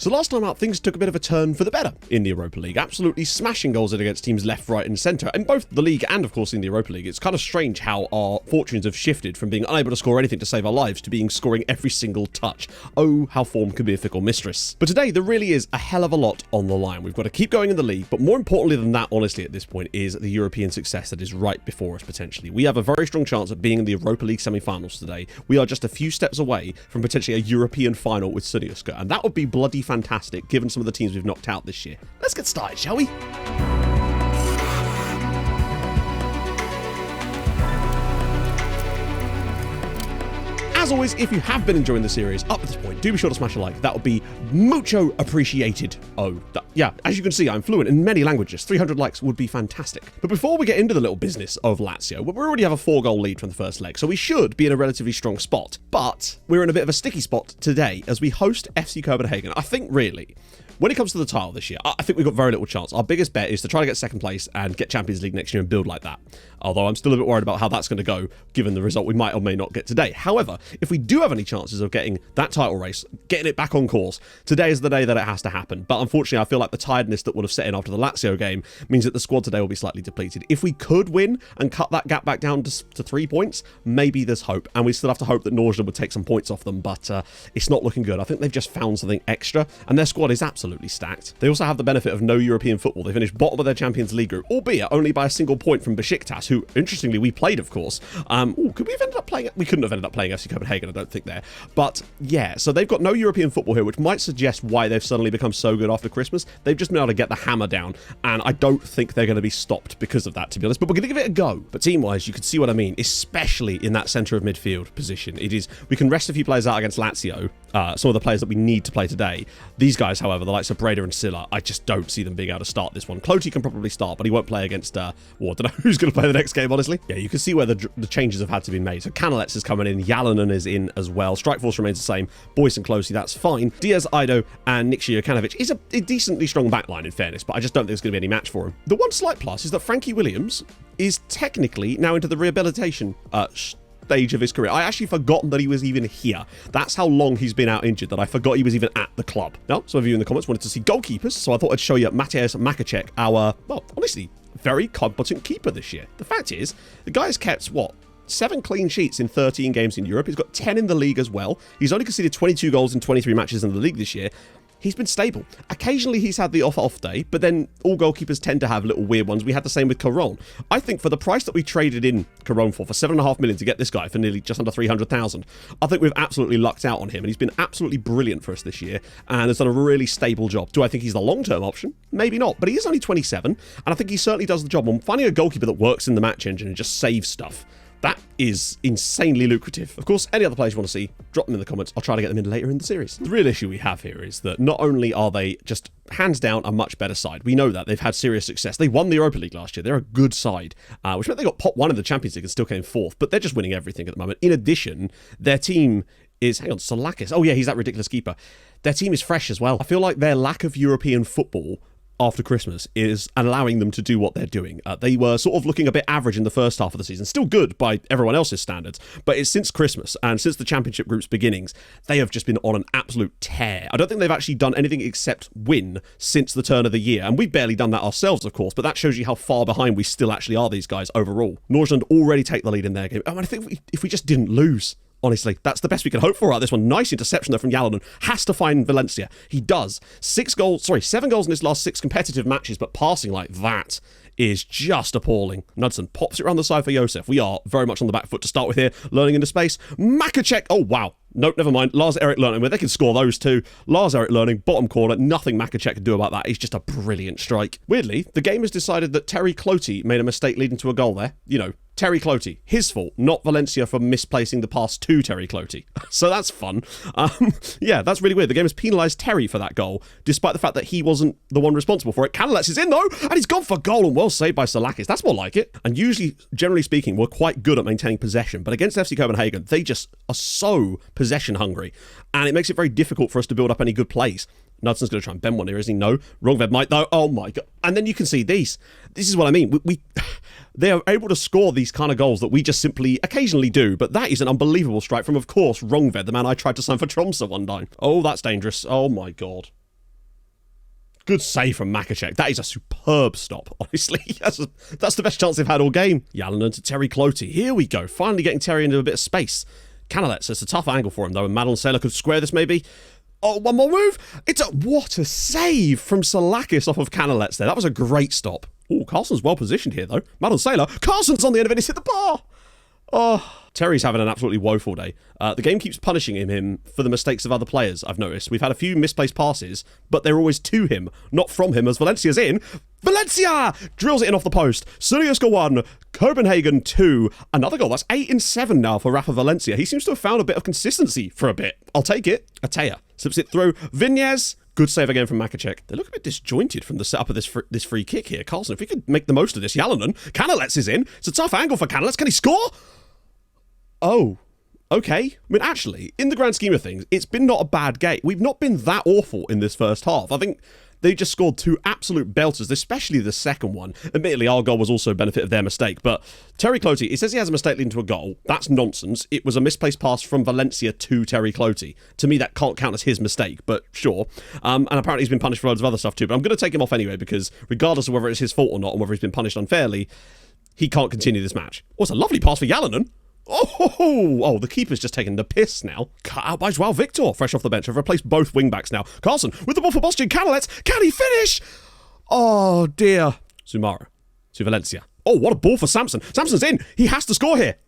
So last time out, things took a bit of a turn for the better in the Europa League, absolutely smashing goals in against teams left, right and centre, in both the league and of course in the Europa League. It's kind of strange how our fortunes have shifted from being unable to score anything to save our lives to being scoring every single touch. Oh, how form can be a fickle mistress. But today, there really is a hell of a lot on the line. We've got to keep going in the league, but more importantly than that, honestly, at this point, is the European success that is right before us potentially. We have a very strong chance of being in the Europa League semi-finals today. We are just a few steps away from potentially a European final with SecondYellowCard, and that would be bloody fantastic given some of the teams we've knocked out this year. Let's get started, shall we? As always, if you have been enjoying the series up to this point, do be sure to smash a like. That would be mucho appreciated. Yeah, as you can see, I'm fluent in many languages. 300 likes would be fantastic. But before we get into the little business of Lazio, we already have a 4-goal lead from the first leg, so we should be in a relatively strong spot. But we're in a bit of a sticky spot today as we host FC Copenhagen. I think really, when it comes to the title this year, I think we've got very little chance. Our biggest bet is to try to get second place and get Champions League next year and build like that. Although I'm still a bit worried about how that's going to go, given the result we might or may not get today. However, if we do have any chances of getting that title race, getting it back on course, today is the day that it has to happen. But unfortunately, I feel like the tiredness that would have set in after the Lazio game means that the squad today will be slightly depleted. If we could win and cut that gap back down to 3 points, maybe there's hope. And we still have to hope that Nordic would take some points off them, but it's not looking good. I think they've just found something extra, and their squad is absolutely stacked. They also have the benefit of no European football. They finished bottom of their Champions League group, albeit only by a single point from Besiktas, who, interestingly, we played, of course. Could we have ended up playing? We couldn't have ended up playing FC Copenhagen, I don't think, there. But yeah, so they've got no European football here, which might suggest why they've suddenly become so good after Christmas. They've just been able to get the hammer down, and I don't think they're going to be stopped because of that, to be honest. But we're going to give it a go. But team-wise, you can see what I mean, especially in that centre of midfield position. We can rest a few players out against Lazio, some of the players that we need to play today. These guys, however, the likes of Breda and Silla, I just don't see them being able to start this one. Cloty can probably start, but he won't play against, I don't know who's going to play the next game, honestly. Yeah, you can see where the changes have had to be made. So Canalets is coming in, Yalanen is in as well. Strike Force remains the same. Boyce and Closey, that's fine. Diaz, Ido, and Nikša Jokanovic is a decently strong backline, in fairness, but I just don't think there's going to be any match for him. The one slight plus is that Frankie Williams is technically now into the rehabilitation stage of his career. I actually forgotten that he was even here. That's how long he's been out injured that I forgot he was even at the club. Now, some of you in the comments wanted to see goalkeepers, so I thought I'd show you Mateusz Makacek, our, well, honestly, very competent keeper this year. The fact is, the guy's kept, 7 clean sheets in 13 games in Europe. He's got 10 in the league as well. He's only conceded 22 goals in 23 matches in the league this year. He's been stable. Occasionally he's had the off day, but then all goalkeepers tend to have little weird ones. We had the same with Caron. I think for the price that we traded in Caron for 7.5 million to get this guy for nearly just under 300,000, I think we've absolutely lucked out on him, and he's been absolutely brilliant for us this year and has done a really stable job. Do I think he's the long-term option? Maybe not, but he is only 27, and I think he certainly does the job. On finding a goalkeeper that works in the match engine and just saves stuff, that is insanely lucrative. Of course, any other players you want to see, drop them in the comments. I'll try to get them in later in the series. The real issue we have here is that not only are they just hands down a much better side, we know that they've had serious success. They won the Europa League last year. They're a good side, which meant they got pot 1 in the Champions League and still came 4th, but they're just winning everything at the moment. In addition, their team is, Solakis. Oh yeah, he's that ridiculous keeper. Their team is fresh as well. I feel like their lack of European football after Christmas is allowing them to do what they're doing. They were sort of looking a bit average in the first half of the season, still good by everyone else's standards, but it's since Christmas and since the Championship group's beginnings, they have just been on an absolute tear. I don't think they've actually done anything except win since the turn of the year, and we've barely done that ourselves, of course, but that shows you how far behind we still actually are, these guys, overall. Nordsjælland already take the lead in their game. I think if we just didn't lose, honestly, that's the best we can hope for out of this one. Nice interception, though, from Yalanen. Has to find Valencia. He does. 7 goals in his last 6 competitive matches, but passing like that is just appalling. Knudsen pops it around the side for Josef. We are very much on the back foot to start with here. Learning into space. Makacek. Oh, wow. Nope, never mind. Lars-Erik Learning, where they can score those two. Lars-Erik Learning, bottom corner. Nothing Makacek can do about that. He's just a brilliant strike. Weirdly, the game has decided that Terry Cloty made a mistake leading to a goal there. Terry Cloty. His fault, not Valencia for misplacing the pass to Terry Cloty. So that's fun. Yeah, that's really weird. The game has penalised Terry for that goal, despite the fact that he wasn't the one responsible for it. Canalets is in, though, and he's gone for goal, and well saved by Solakis. That's more like it. And usually, generally speaking, we're quite good at maintaining possession, but against FC Copenhagen, they just are so possession hungry, and it makes it very difficult for us to build up any good plays. Knudsen's going to try and bend one here, isn't he? No. Rongved might, though. Oh, my God. And then you can see these. This is what I mean. They are able to score these kind of goals that we just simply occasionally do, but that is an unbelievable strike from, of course, Rongved, the man I tried to sign for Tromsø one time. Oh, that's dangerous. Oh, my God. Good save from Makacek. That is a superb stop, honestly. That's the best chance they've had all game. Yalanen to Terry Cloty. Here we go. Finally getting Terry into a bit of space. Canalets, it's a tough angle for him, though, and Madeline Saylor could square this, maybe. Oh, one more move. What a save from Salakis off of Canalets there. That was a great stop. Oh, Carlson's well positioned here, though. Madeline Saylor. Carlson's on the end of it. He's hit the bar. Oh, Terry's having an absolutely woeful day. The game keeps punishing him for the mistakes of other players, I've noticed. We've had a few misplaced passes, but they're always to him, not from him, as Valencia's in. Valencia drills it in off the post. Sunioska 1, Copenhagen 2. Another goal. That's 8 in 7 now for Rafa Valencia. He seems to have found a bit of consistency for a bit. I'll take it. Atea slips it through. Viñez. Good save again from Makacek. They look a bit disjointed from the setup of this free kick here. Carlson, if he could make the most of this. Yalanen. Canalets is in. It's a tough angle for Canalets. Can he score? Oh, okay. I mean, actually, in the grand scheme of things, it's been not a bad game. We've not been that awful in this first half. I think they just scored 2 absolute belters, especially the second one. Admittedly, our goal was also a benefit of their mistake, but Terry Cloty, it says he has a mistake leading to a goal. That's nonsense. It was a misplaced pass from Valencia to Terry Cloty. To me, that can't count as his mistake, but sure. And apparently he's been punished for loads of other stuff too, but I'm going to take him off anyway, because regardless of whether it's his fault or not, and whether he's been punished unfairly, he can't continue this match. Oh, it's a lovely pass for Yalanen. Oh, the keeper's just taking the piss now. Cut out by Joao Victor, fresh off the bench. I've replaced both wing-backs now. Carlson with the ball for Boston Canalets. Can he finish? Oh, dear. Zumara to Valencia. Oh, what a ball for Samson. Samson's in. He has to score here.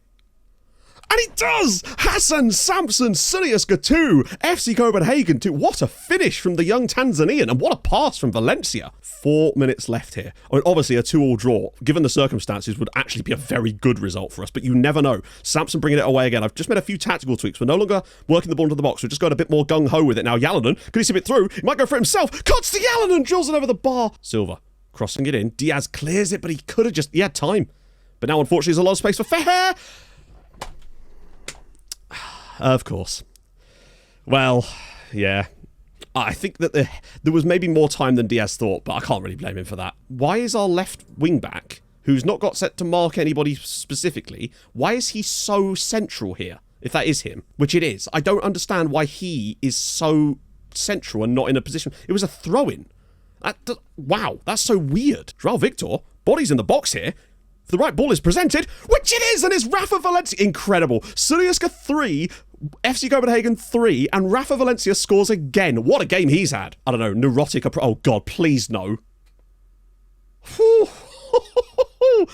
And he does! Hassan Samson, Sunioska 2, FC Copenhagen 2. What a finish from the young Tanzanian, and what a pass from Valencia. 4 minutes left here. I mean, obviously, a 2-2 draw, given the circumstances, would actually be a very good result for us, but you never know. Samson bringing it away again. I've just made a few tactical tweaks. We're no longer working the ball into the box. We've just got a bit more gung-ho with it now. Yalanen, could he see it through? He might go for himself. Cuts to Yalanen, drills it over the bar. Silva, crossing it in. Diaz clears it, but he could have he had time. But now, unfortunately, there's a lot of space for Feher. Of course. Well, yeah. I think that there was maybe more time than Diaz thought, but I can't really blame him for that. Why is our left wing-back, who's not got set to mark anybody specifically, why is he so central here, if that is him? Which it is. I don't understand why he is so central and not in a position. It was a throw-in. Wow, that's so weird. Joao Victor, body's in the box here. If the right ball is presented, which it is, and it's Rafa Valencia. Incredible. Sunioska 3, FC Copenhagen 3, and Rafa Valencia scores again. What a game he's had. I don't know, neurotic. Oh, God, please no.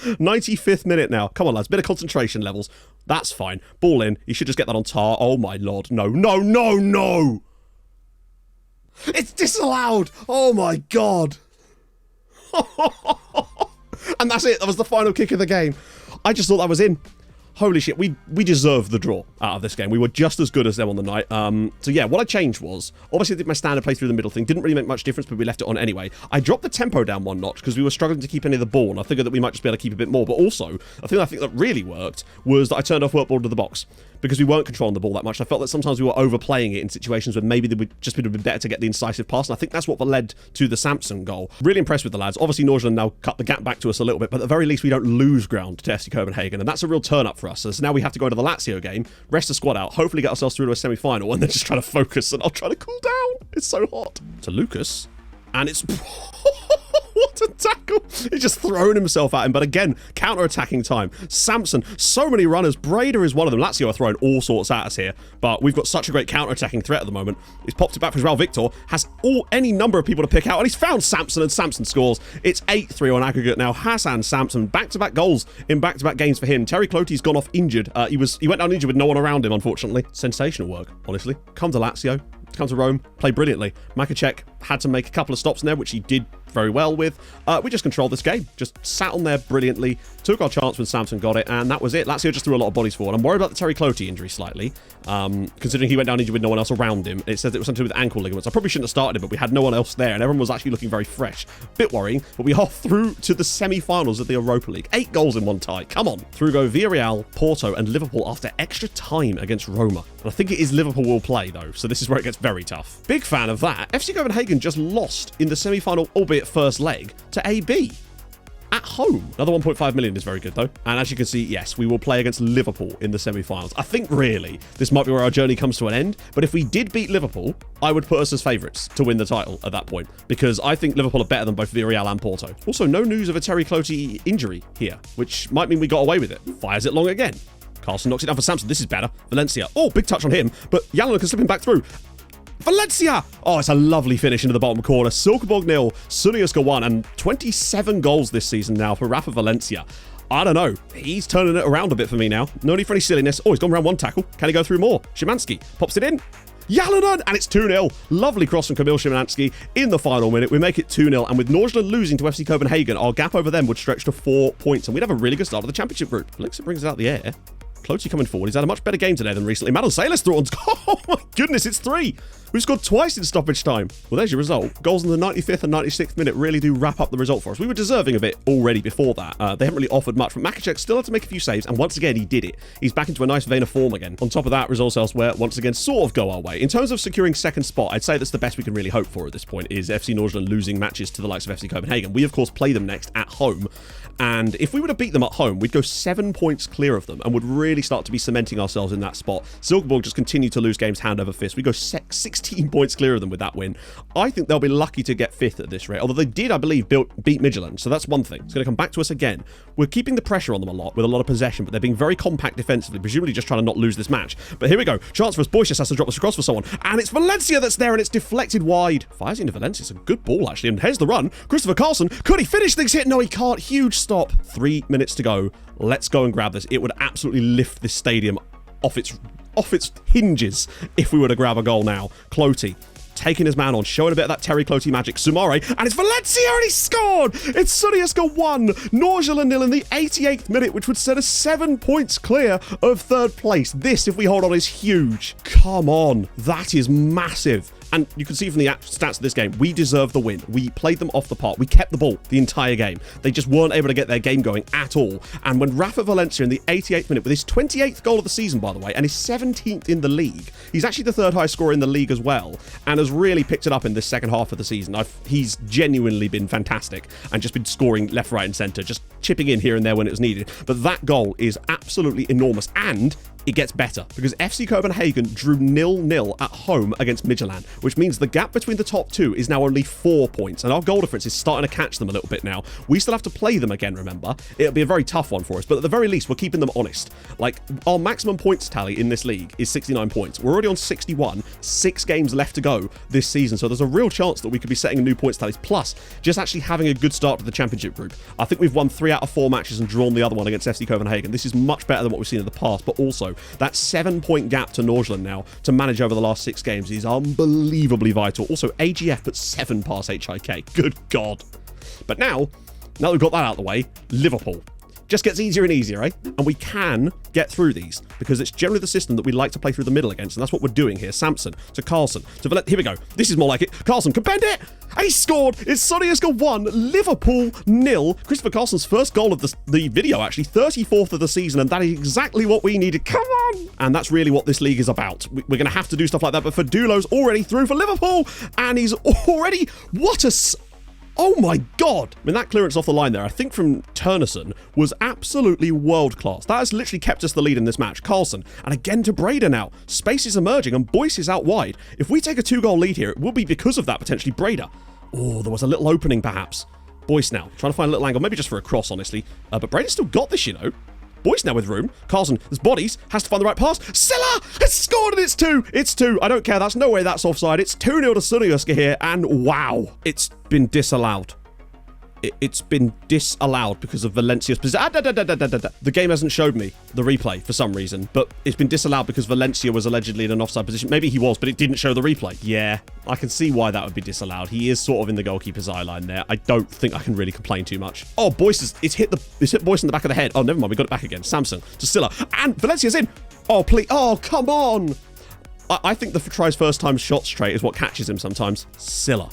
95th minute now. Come on, lads. Bit of concentration levels. That's fine. Ball in. You should just get that on tar. Oh, my Lord. No, no, no, no. It's disallowed. Oh, my God. And that's it. That was the final kick of the game. I just thought that was in. Holy shit, we deserved the draw out of this game. We were just as good as them on the night. So yeah, what I changed was, obviously I did my standard play through the middle thing. Didn't really make much difference, but we left it on anyway. I dropped the tempo down 1 notch because we were struggling to keep any of the ball, and I figured that we might just be able to keep a bit more. But also, a thing I think that really worked was that I turned off work ball to the box, because we weren't controlling the ball that much. I felt that sometimes we were overplaying it in situations where maybe it would just have been better to get the incisive pass, and I think that's what led to the Samson goal. Really impressed with the lads. Obviously, Nordsjælland now cut the gap back to us a little bit, but at the very least, we don't lose ground to FC Copenhagen, and that's a real turn-up for us. So now we have to go into the Lazio game, rest the squad out, hopefully get ourselves through to a semi-final, and then just try to focus, and I'll try to cool down. It's so hot. To Lucas, and it's... What a tackle! He's just thrown himself at him, but again, counter-attacking time. Samson, so many runners. Breda is one of them. Lazio are throwing all sorts at us here, but we've got such a great counter-attacking threat at the moment. He's popped it back for Joao Victor, has any number of people to pick out, and he's found Samson, and Samson scores. It's 8-3 on aggregate now. Hassan Samson, back-to-back goals in back-to-back games for him. Terry Cloty's gone off injured. He went down injured with no one around him, unfortunately. Sensational work, honestly. Come to Lazio. Come to Rome, play brilliantly. Makacek had to make a couple of stops in there, which he did very well with. We just controlled this game. Just sat on there brilliantly, took our chance when Samson got it, and that was it. Lazio just threw a lot of bodies forward. I'm worried about the Terry Cloty injury slightly, considering he went down injured with no one else around him. It says it was something to do with ankle ligaments. I probably shouldn't have started it, but we had no one else there, and everyone was actually looking very fresh. Bit worrying, but we are through to the semi-finals of the Europa League. 8 goals in one tie. Come on. Through go Villarreal, Porto, and Liverpool after extra time against Roma. And I think it is Liverpool will play, though, so this is where it gets very tough. Big fan of that. FC Copenhagen just lost in the semi-final, albeit first leg, to AB. at home. Another 1.5 million is very good, though. And as you can see, yes, we will play against Liverpool in the semi-finals. I think, really, this might be where our journey comes to an end. But if we did beat Liverpool, I would put us as favourites to win the title at that point, because I think Liverpool are better than both Villarreal and Porto. Also, no news of a Terry Clotey injury here, which might mean we got away with it. Fires it long again. Carlson knocks it down for Samson. This is better. Valencia. Oh, big touch on him, but Yalana can slip him back through. Valencia! Oh, it's a lovely finish into the bottom corner. Silkeborg 0, Sunniuska 1, and 27 goals this season now for Rafa Valencia. I don't know. He's turning it around a bit for me now. No need for any silliness. Oh, he's gone around one tackle. Can he go through more? Szymanski pops it in. Yalanen! And it's 2-0. Lovely cross from Kamil Szymanski in the final minute. We make it 2-0. And with Nordsjælland losing to FC Copenhagen, our gap over them would stretch to 4 points. And we'd have a really good start of the championship group. Alexa brings it out the air. Clotey coming forward. He's had a much better game today than recently. Madon Sailor's through on. Oh my goodness, it's 3. We've scored twice in stoppage time. Well, there's your result. Goals in the 95th and 96th minute really do wrap up the result for us. We were deserving of it already before that. They haven't really offered much, but Makicek still had to make a few saves, and once again, he did it. He's back into a nice vein of form again. On top of that, results elsewhere once again sort of go our way. In terms of securing second spot, I'd say that's the best we can really hope for at this point, is FC Nordsjælland losing matches to the likes of FC Copenhagen. We, of course, play them next at home, and if we were to beat them at home, we'd go 7 points clear of them and would really start to be cementing ourselves in that spot. Silkeborg just continue to lose games hand over fist. We go 16 points clear of them with that win. I think they'll be lucky to get 5th at this rate, although they did, I believe, beat Midtjylland, so that's one thing. It's going to come back to us again. We're keeping the pressure on them a lot with a lot of possession, but they're being very compact defensively, presumably just trying to not lose this match. But here we go. Chance for us. Boyce has to drop this across for someone, and it's Valencia that's there, and it's deflected wide. Fires into Valencia. It's a good ball, actually, and here's the run. Christopher Carlson. Could he finish things here? No, he can't. Huge stop. 3 minutes to go. Let's go and grab this. It would absolutely lift this stadium off its hinges if we were to grab a goal now. Clotey taking his man on, showing a bit of that Terry Clotey magic. Sumare, and it's Valencia, and he scored! It's Sunniuska 1, Nordsjælland 0 in the 88th minute, which would set us 7 points clear of 3rd place. This, if we hold on, is huge. Come on, that is massive. And you can see from the stats of this game, we deserve the win. We played them off the park. We kept the ball the entire game. They just weren't able to get their game going at all. And when Rafa Valencia in the 88th minute, with his 28th goal of the season, by the way, and his 17th in the league, he's actually the 3rd highest scorer in the league as well, and has really picked it up in this second half of the season. He's genuinely been fantastic and just been scoring left, right, and centre, just chipping in here and there when it was needed. But that goal is absolutely enormous, and it gets better because FC Copenhagen drew 0-0 at home against Midtjylland, which means the gap between the top 2 is now only 4 points, and our goal difference is starting to catch them a little bit now. We still have to play them again, remember. It'll be a very tough one for us, but at the very least, we're keeping them honest. Like, our maximum points tally in this league is 69 points. We're already on 61, 6 games left to go this season, so there's a real chance that we could be setting new points tallies, plus just actually having a good start to the championship group. I think we've won 3 out of 4 matches and drawn the other one against FC Copenhagen. This is much better than what we've seen in the past, but also that 7-point gap to Nordsjælland now to manage over the last 6 games is unbelievably vital. Also, AGF put 7 past HIK. Good God. But now that we've got that out of the way, Liverpool just gets easier and easier, eh? And we can get through these because it's generally the system that we like to play through the middle against, and that's what we're doing here. Samson to Carlson to Here we go. This is more like it. Carlson can bend it. And he scored. It's Sunniuska 1, Liverpool 0. Christopher Carlson's first goal of the video, actually, 34th of the season, and that is exactly what we needed. Come on! And that's really what this league is about. We're going to have to do stuff like that, but Fadulo's already through for Liverpool, and he's already... Oh my God! I mean, that clearance off the line there, I think from Turnerson, was absolutely world-class. That has literally kept us the lead in this match. Carlson, and again to Breda now. Space is emerging, and Boyce is out wide. If we take a 2-goal lead here, it will be because of that, potentially, Breda. Oh, there was a little opening, perhaps. Boyce now, trying to find a little angle, maybe just for a cross, honestly. But Breda's still got this, you know. Boyce now with room. Carlson, there's bodies, has to find the right pass. Silla has scored, and it's 2. It's 2. I don't care. That's no way that's offside. It's 2-0 to Sunniuska here, and wow, it's been disallowed. It's been disallowed because of Valencia's position. The game hasn't showed me the replay for some reason, but it's been disallowed because Valencia was allegedly in an offside position. Maybe he was, but it didn't show the replay. Yeah, I can see why that would be disallowed. He is sort of in the goalkeeper's eye line there. I don't think I can really complain too much. Oh, Boyce it's hit Boyce in the back of the head. Oh, never mind. We got it back again. Samson to Silla, and Valencia's in. Oh, please. Oh, come on. I think the tries first time shot straight is what catches him sometimes. Silla.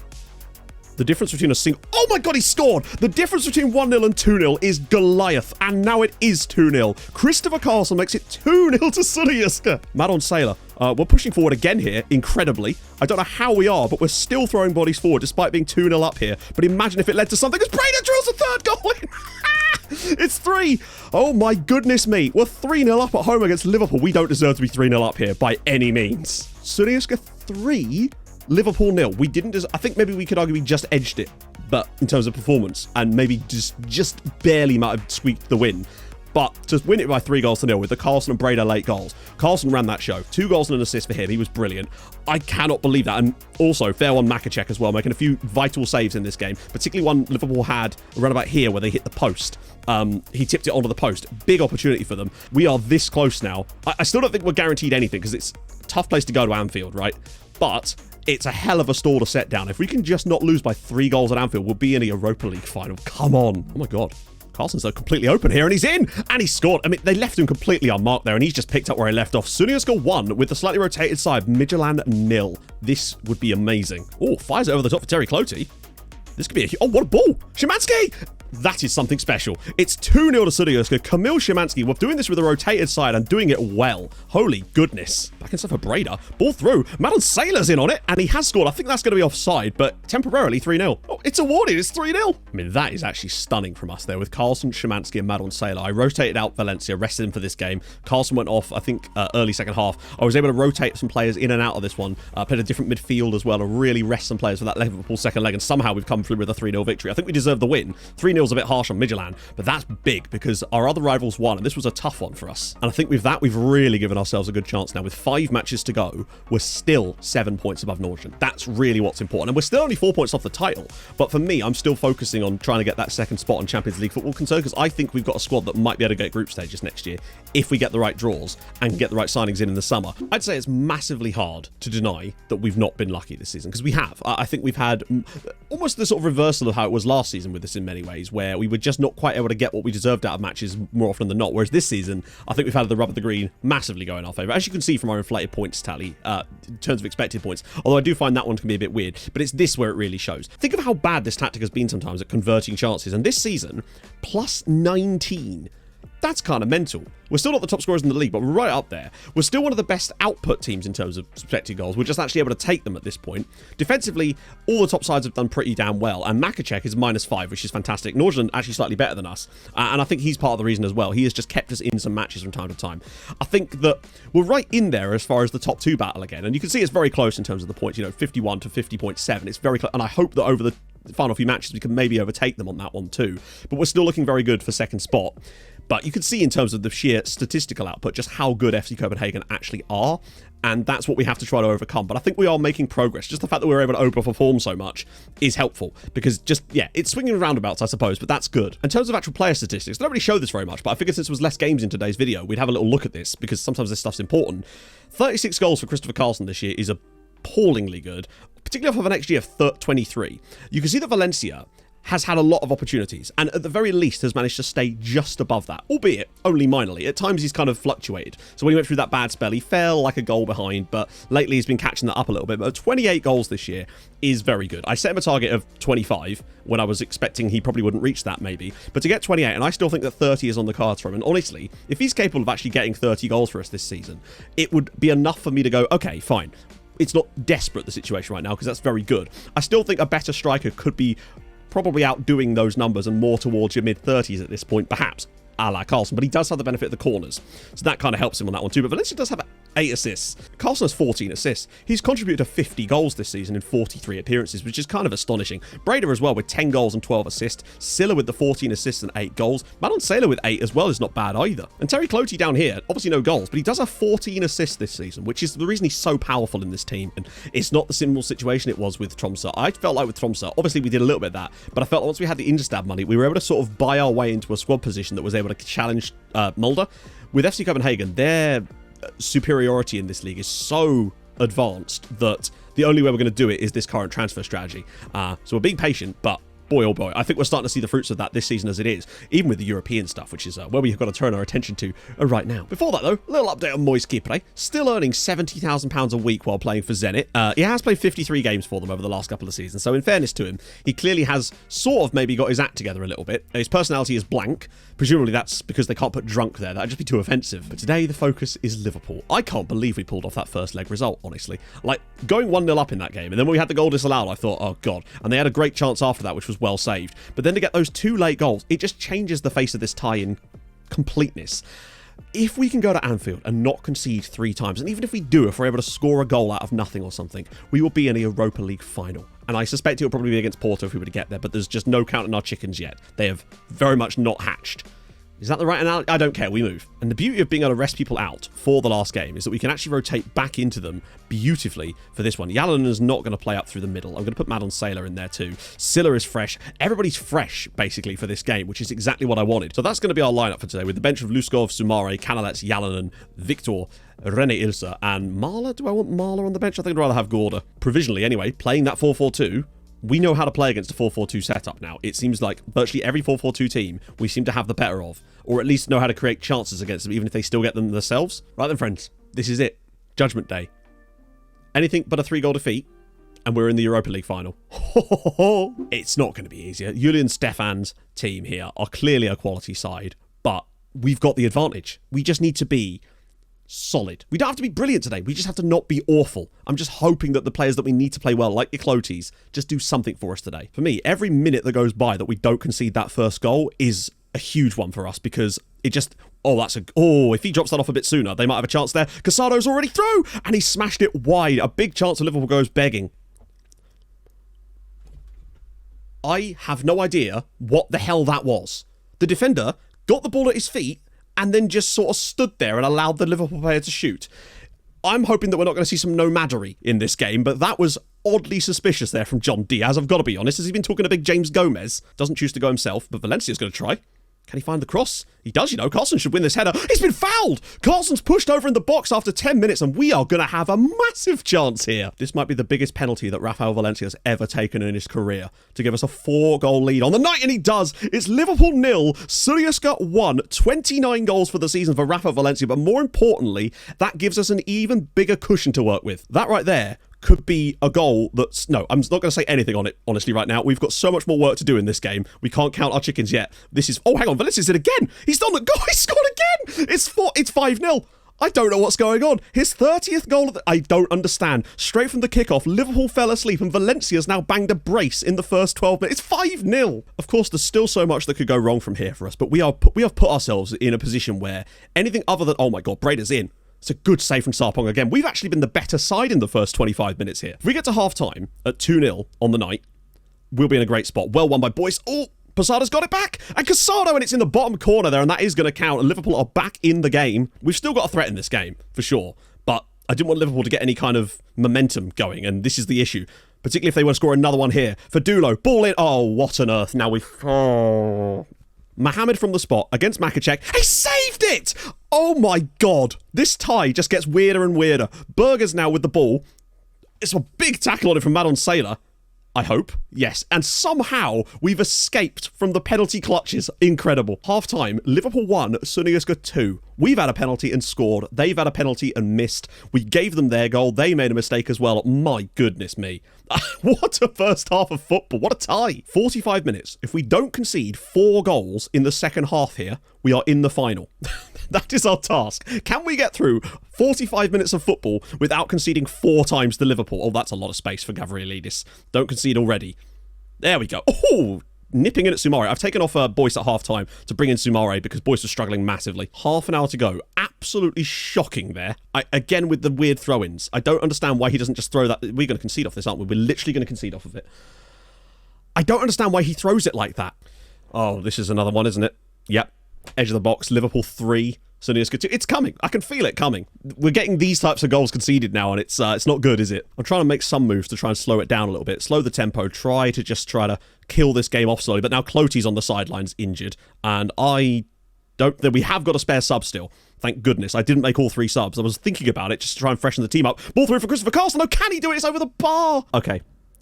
The difference between a single... Oh my god, he scored! The difference between 1-0 and 2-0 is Goliath, and now it is 2-0. Christopher Carlson makes it 2-0 to Sudyaska. Madon Sailor. We're pushing forward again here, incredibly. I don't know how we are, but we're still throwing bodies forward despite being 2-0 up here. But imagine if it led to something as Breda drills a third goal in. It's 3. Oh my goodness me. We're 3-0 up at home against Liverpool. We don't deserve to be 3-0 up here by any means. Sudyaska 3, Liverpool 0. We didn't I think maybe we could argue we just edged it, but in terms of performance, and maybe just barely might have squeaked the win. But to win it by 3-0 with the Carlson and Breda late goals. Carlson ran that show. 2 goals and an assist for him. He was brilliant. I cannot believe that. And also, fair one, Makacek as well, making a few vital saves in this game, particularly one Liverpool had around about here where they hit the post. He tipped it onto the post. Big opportunity for them. We are this close now. I still don't think we're guaranteed anything because it's a tough place to go to Anfield, right? But it's a hell of a stall to set down. If we can just not lose by 3 goals at Anfield, we'll be in a Europa League final. Come on. Oh my God. Carlson's so completely open here, and he's in, and he scored. I mean, they left him completely unmarked there, and he's just picked up where he left off. Sudyaska 1 with the slightly rotated side. Midtjylland 0. This would be amazing. Oh, fires it over the top for Terry Clotey. This could be oh, what a ball. Szymanski! That is something special. It's 2-0 to Sudyaska. Kamil Szymanski, we're doing this with a rotated side and doing it well. Holy goodness. Back inside for Breda. Ball through. Madon Sailor's in on it, and he has scored. I think that's going to be offside, but temporarily 3-0. Oh, it's awarded. It's 3-0. I mean, that is actually stunning from us there with Carlson, Szymanski, and Madon Sailor. I rotated out Valencia, rested him for this game. Carlson went off, I think, early second half. I was able to rotate some players in and out of this one. Played a different midfield as well, and really rest some players for that Liverpool second leg, and somehow we've come through with a 3-0 victory. I think we deserve the win. 3-0 is a bit harsh on Midtjylland, but that's big because our other rivals won, and this was a tough one for us. And I think with that, we've really given ourselves a good chance now. With 5 matches to go, we're still 7 points above Nordic. That's really what's important. And we're still only 4 points off the title. But for me, I'm still focusing on trying to get that second spot on Champions League football concern, because I think we've got a squad that might be able to get group stages next year if we get the right draws and get the right signings in the summer. I'd say it's massively hard to deny that we've not been lucky this season, because we have. I think we've had almost the sort of reversal of how it was last season with this in many ways, where we were just not quite able to get what we deserved out of matches more often than not. Whereas this season, I think we've had the rub of the green massively go in our favour. As you can see from our inflated points tally, in terms of expected points, although I do find that one can be a bit weird, but it's this where it really shows. Think of how bad this tactic has been sometimes at converting chances, and this season, plus 19. That's kind of mental. We're still not the top scorers in the league, but we're right up there. We're still one of the best output teams in terms of expected goals. We're just actually able to take them at this point. Defensively, all the top sides have done pretty damn well, and Makacek is -5, which is fantastic. Nordic actually slightly better than us, and I think he's part of the reason as well. He has just kept us in some matches from time to time. I think that we're right in there as far as the top 2 battle again, and you can see it's very close in terms of the points, 51 to 50.7. It's very close, and I hope that over the final few matches we can maybe overtake them on that one too. But we're still looking very good for second spot. But you can see in terms of the sheer statistical output just how good FC Copenhagen actually are, and that's what we have to try to overcome. But I think we are making progress. Just the fact that we're able to overperform so much is helpful, because just, yeah, it's swinging roundabouts, I suppose, but that's good. In terms of actual player statistics, I don't really show this very much, but I figured since there was less games in today's video, we'd have a little look at this, because sometimes this stuff's important. 36 goals for Christopher Carlson this year is appallingly good, particularly off of an XG of 23. You can see that Valencia has had a lot of opportunities, and at the very least has managed to stay just above that, albeit only minorly. At times he's kind of fluctuated. So when he went through that bad spell, he fell like a goal behind, but lately he's been catching that up a little bit. But 28 goals this year is very good. I set him a target of 25 when I was expecting he probably wouldn't reach that maybe, but to get 28, and I still think that 30 is on the cards for him. And honestly, if he's capable of actually getting 30 goals for us this season, it would be enough for me to go, okay, fine. It's not desperate, the situation right now, because that's very good. I still think a better striker could be probably outdoing those numbers and more towards your mid-30s at this point, perhaps, a la Carlson, but he does have the benefit of the corners, so that kind of helps him on that one too. But Valencia does have 8 assists. Carlson has 14 assists. He's contributed to 50 goals this season in 43 appearances, which is kind of astonishing. Breda as well with 10 goals and 12 assists. Silla with the 14 assists and 8 goals. Madon Sailor with 8 as well is not bad either. And Terry Clotey down here, obviously no goals, but he does have 14 assists this season, which is the reason he's so powerful in this team. And it's not the similar situation it was with Tromsø. I felt like with Tromsø, obviously we did a little bit of that, but I felt like once we had the Interstab money, we were able to sort of buy our way into a squad position that was able to challenge Mulder. With FC Copenhagen, their superiority in this league is so advanced that the only way we're going to do it is this current transfer strategy. So we're being patient, but boy, oh boy, I think we're starting to see the fruits of that this season as it is, even with the European stuff, which is where we've got to turn our attention to right now. Before that, though, a little update on Moise Kipre. Still earning £70,000 a week while playing for Zenit. He has played 53 games for them over the last couple of seasons, so in fairness to him, he clearly has sort of maybe got his act together a little bit. His personality is blank. Presumably that's because they can't put drunk there. That'd just be too offensive. But today, the focus is Liverpool. I can't believe we pulled off that first leg result, honestly. Like, going 1-0 up in that game, and then when we had the goal disallowed, I thought, oh, God. And they had a great chance after that, which was well saved. But then to get those 2 late goals, it just changes the face of this tie in completeness. If we can go to Anfield and not concede 3 times, and even if we do, if we're able to score a goal out of nothing or something, we will be in a Europa League final. And I suspect it will probably be against Porto if we were to get there, but there's just no counting our chickens yet. They have very much not hatched. Is that the right analogy? I don't care, we move. And the beauty of being able to rest people out for the last game is that we can actually rotate back into them beautifully for this one. Yallen is not going to play up through the middle. I'm going to put Madon Saylor in there too. Silla is fresh. Everybody's fresh, basically, for this game, which is exactly what I wanted. So that's going to be our lineup for today, with the bench of Luskov, Sumare, Canalets, Yallen, Victor, Rene Ilsa, and Marla. Do I want Marla on the bench? I think I'd rather have Gorda. Provisionally, anyway, playing that 4-4-2. We know how to play against a 4-4-2 setup now. It seems like virtually every 4-4-2 team we seem to have the better of, or at least know how to create chances against them, even if they still get them themselves. Right then, friends, this is it. Judgment Day. Anything but a 3-goal defeat, and we're in the Europa League final. It's not going to be easier. Julian Stefan's team here are clearly a quality side, but we've got the advantage. We just need to be solid. We don't have to be brilliant today. We just have to not be awful. I'm just hoping that the players that we need to play well, like your Cloties, just do something for us today. For me, every minute that goes by that we don't concede that first goal is a huge one for us, because it just... if he drops that off a bit sooner, they might have a chance there. Casado's already through, and he smashed it wide. A big chance of Liverpool goes begging. I have no idea what the hell that was. The defender got the ball at his feet and then just sort of stood there and allowed the Liverpool player to shoot. I'm hoping that we're not going to see some nomadery in this game, but that was oddly suspicious there from John Diaz, I've got to be honest. Has he been talking to big James Gomez? Doesn't choose to go himself, but Valencia's going to try. Can he find the cross? He does, you know. Carlson should win this header. He's been fouled! Carlson's pushed over in the box after 10 minutes, and we are going to have a massive chance here. This might be the biggest penalty that Rafael Valencia's ever taken in his career, to give us a 4-goal lead on the night, and he does. It's Liverpool 0, Suryaska 1, 29 goals for the season for Rafael Valencia, but more importantly, that gives us an even bigger cushion to work with. That right there could be a goal that's... No, I'm not going to say anything on it, honestly, right now. We've got so much more work to do in this game. We can't count our chickens yet. This is... Oh, hang on. Valencia's it again. He's done the goal. He scored again. It's 5-0. I don't know what's going on. His 30th goal... I don't understand. Straight from the kickoff, Liverpool fell asleep and Valencia's now banged a brace in the first 12 minutes. It's 5-0. Of course, there's still so much that could go wrong from here for us, but we have put ourselves in a position where anything other than... Oh, my God, Brader's in. It's a good save from Sarpong again. We've actually been the better side in the first 25 minutes here. If we get to half-time at 2-0 on the night, we'll be in a great spot. Well won by Boyce. Oh, Posada's got it back. And Casado, and it's in the bottom corner there, and that is going to count. And Liverpool are back in the game. We've still got a threat in this game, for sure. But I didn't want Liverpool to get any kind of momentum going, and this is the issue. Particularly if they want to score another one here. For Dulo, ball in. Oh, what on earth. Now we've... Oh... Mohamed from the spot against Makacek. He saved it! Oh my God. This tie just gets weirder and weirder. Berger's now with the ball. It's a big tackle on it from Madon Saylor. I hope. Yes. And somehow we've escaped from the penalty clutches. Incredible. Half-time, Liverpool 1, Sunioska 2. We've had a penalty and scored. They've had a penalty and missed. We gave them their goal. They made a mistake as well. My goodness me. What a first half of football. What a tie. 45 minutes. If we don't concede 4 goals in the second half here, we are in the final. That is our task. Can we get through 45 minutes of football without conceding 4 times to Liverpool? Oh, that's a lot of space for Gavrielidis. Don't concede already. There we go. Oh, nipping in at Sumare. I've taken off Boyce at half-time to bring in Sumare because Boyce was struggling massively. Half an hour to go. Absolutely shocking there. Again with the weird throw-ins. I don't understand why he doesn't just throw that. We're going to concede off this, aren't we? We're literally going to concede off of it. I don't understand why he throws it like that. Oh, this is another one, isn't it? Yep. Edge of the box. Liverpool 3. Sunioska 2. It's coming. I can feel it coming. We're getting these types of goals conceded now, and it's not good, is it? I'm trying to make some moves to try and slow it down a little bit. Slow the tempo. Try to kill this game off slowly. But now Cloty's on the sidelines injured, and we have got a spare sub still. Thank goodness. I didn't make all 3 subs. I was thinking about it just to try and freshen the team up. Ball through for Christopher Carlson. Oh, can he do it? It's over the bar. Okay.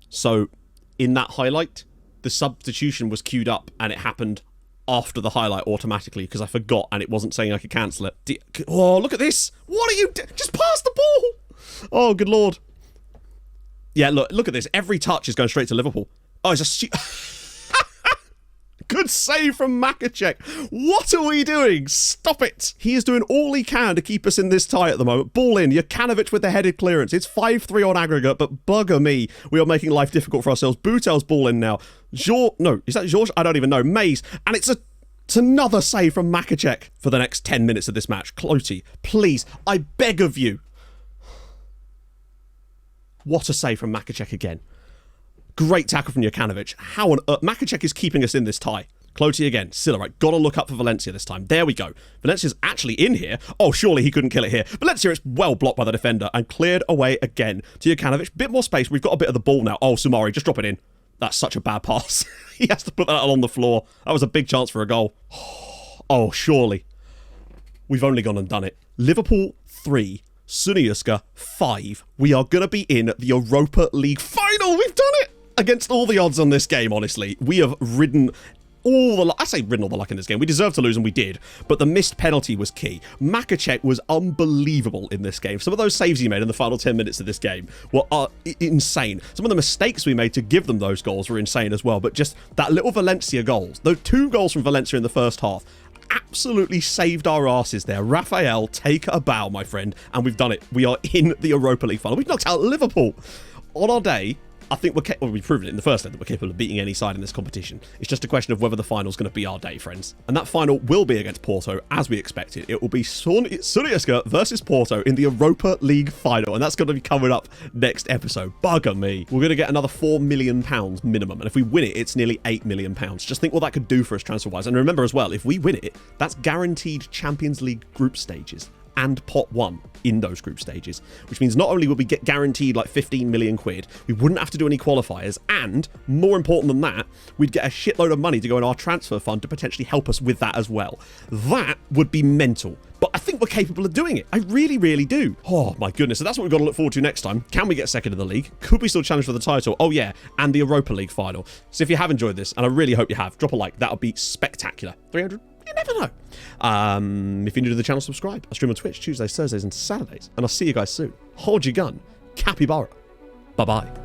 So, in that highlight, the substitution was queued up and it happened after the highlight automatically because I forgot and it wasn't saying I could cancel it. Oh, look at this. What are you just pass the ball. Oh, good Lord. Yeah, look at this. Every touch is going straight to Liverpool. Oh, it's a good save from Makacek. What are we doing? Stop it. He is doing all he can to keep us in this tie at the moment. Ball in. Jokanovic with the headed clearance. It's 5-3 on aggregate, but bugger me. We are making life difficult for ourselves. Boutel's ball in now. No, is that George? I don't even know. Mays. And it's another save from Makacek for the next 10 minutes of this match. Cloty, please, I beg of you. What a save from Makacek again. Great tackle from Jokanovic. How on earth? Makacek is keeping us in this tie. Cloty again. Silla, right. Got to look up for Valencia this time. There we go. Valencia's actually in here. Oh, surely he couldn't kill it here. Valencia is well blocked by the defender and cleared away again to Jokanovic. Bit more space. We've got a bit of the ball now. Oh, Sumari, just drop it in. That's such a bad pass. He has to put that on the floor. That was a big chance for a goal. Oh, surely. We've only gone and done it. Liverpool 3. Sunayuska 5. We are going to be in the Europa League final. We've done it! Against all the odds on this game, honestly. We have ridden all the luck. I say ridden all the luck in this game. We deserved to lose, and we did. But the missed penalty was key. Makacek was unbelievable in this game. Some of those saves he made in the final 10 minutes of this game were insane. Some of the mistakes we made to give them those goals were insane as well. But just that little Valencia goals, those 2 goals from Valencia in the first half, absolutely saved our asses there. Raphael, take a bow, my friend. And we've done it. We are in the Europa League final. We've knocked out Liverpool. On our day, I think we've proven it in the first leg that we're capable of beating any side in this competition. It's just a question of whether the final's going to be our day, friends. And that final will be against Porto, as we expected. It will be Sunayuska versus Porto in the Europa League final, and that's going to be coming up next episode. Bugger me. We're going to get another £4 million minimum, and if we win it, it's nearly £8 million. Just think what that could do for us transfer-wise. And remember as well, if we win it, that's guaranteed Champions League group stages and pot 1 in those group stages, which means not only will we get guaranteed like 15 million quid, we wouldn't have to do any qualifiers, and more important than that, we'd get a shitload of money to go in our transfer fund to potentially help us with that as well. That would be mental. But I think we're capable of doing it. I really, really do. Oh my goodness. So that's what we've got to look forward to next time. Can we get second in the league? Could we still challenge for the title? Oh yeah, and the Europa League final. So if you have enjoyed this, and I really hope you have, drop a like. That would be spectacular. 300? You never know. If you're new to the channel, subscribe. I stream on Twitch Tuesdays, Thursdays, and Saturdays. And I'll see you guys soon. Hold your gun. Capybara. Bye-bye.